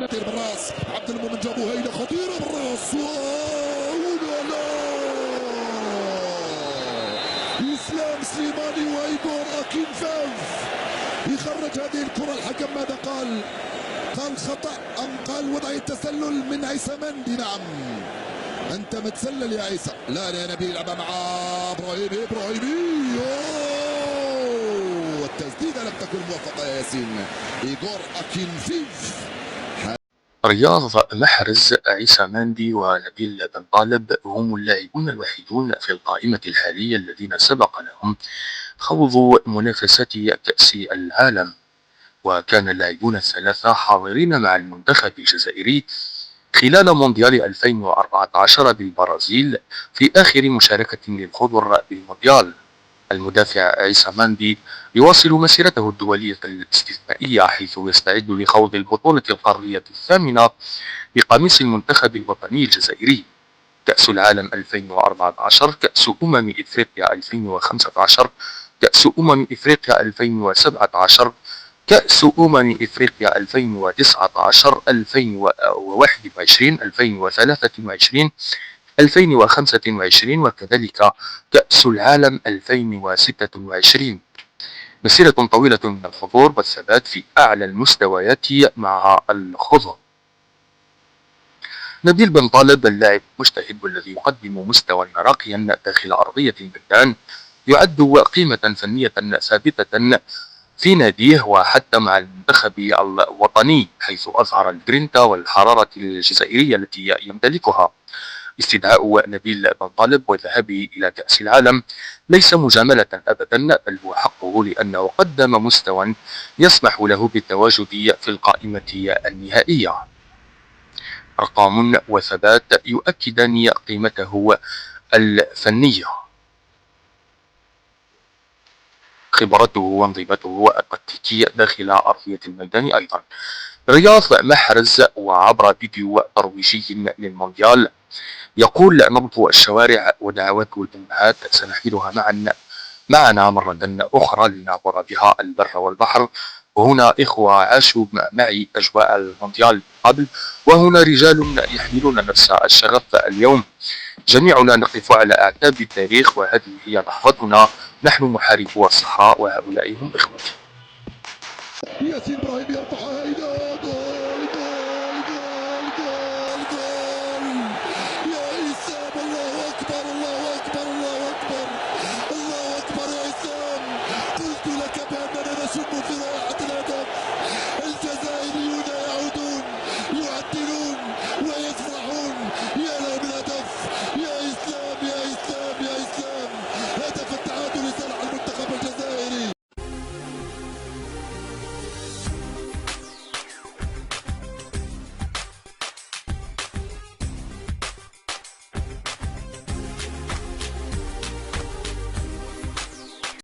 خطير بالراس، عبد المؤمن جابوا هيله خطيره بالراس، ولا لا اسلام سليماني وايجور اكينفيف يخرج هذه الكره. الحكم ماذا قال؟ قال خطا ام قال وضعيه تسلل من عيسى مندي؟ نعم انت متسلل يا عيسى. لا يا نبيل يلعبها مع ابراهيمي. التسديده لم تكن موفقه يا ياسين. ايجور اكينفيف. رياض محرز، عيسى مندي ونبيل بن طالب هم اللاعبون الوحيدون في القائمة الحالية الذين سبق لهم خوض منافسات كأس العالم، وكان اللاعبون الثلاثة حاضرين مع المنتخب الجزائري خلال مونديال 2014 بالبرازيل في آخر مشاركة للخضر بالمونديال. المدافع عيسى مندي يواصل مسيرته الدولية الاستثنائية، حيث يستعد لخوض البطولة القارية الثامنة بقميص المنتخب الوطني الجزائري: كأس العالم 2014، كأس إفريقيا 2015، كأس إفريقيا 2017، كأس إفريقيا 2019، 2021، 2023، 2025، وكذلك كأس العالم 2026. مسيرة طويلة من الحضور والثبات في أعلى المستويات مع الخضر. نبيل بن طالب اللاعب المجتهد والذي يقدم مستوى راقيا داخل أرضية الميدان، يعد قيمة فنية ثابتة في ناديه وحتى مع المنتخب الوطني، حيث أظهر الجرينتا والحرارة الجزائرية التي يمتلكها. استدعاء نبيل بن طالب وذهابه إلى كأس العالم ليس مجاملة أبدا، بل هو حقه، لأنه قدم مستوى يسمح له بالتواجد في القائمة النهائية. أرقام وثبات يؤكدان قيمته الفنية. خبرته وانضباطه التكتيكي داخل أرضية الميدان أيضا. رياض محرز، وعبر فيديو ترويجي للمونديال، يقول: نبض الشوارع ودعوات الأمهات سنحيلها معنا مرة أخرى لنعبر بها البر والبحر. وهنا إخوة عاشوا معي أجواء المونديال قبل، وهنا رجال يحملون نفس الشغف اليوم. جميعنا نقف على أعتاب التاريخ، وهذه هي لحظتنا. نحن محاربو الصحراء وهؤلاء هم إخوتي. ياسين ابراهيم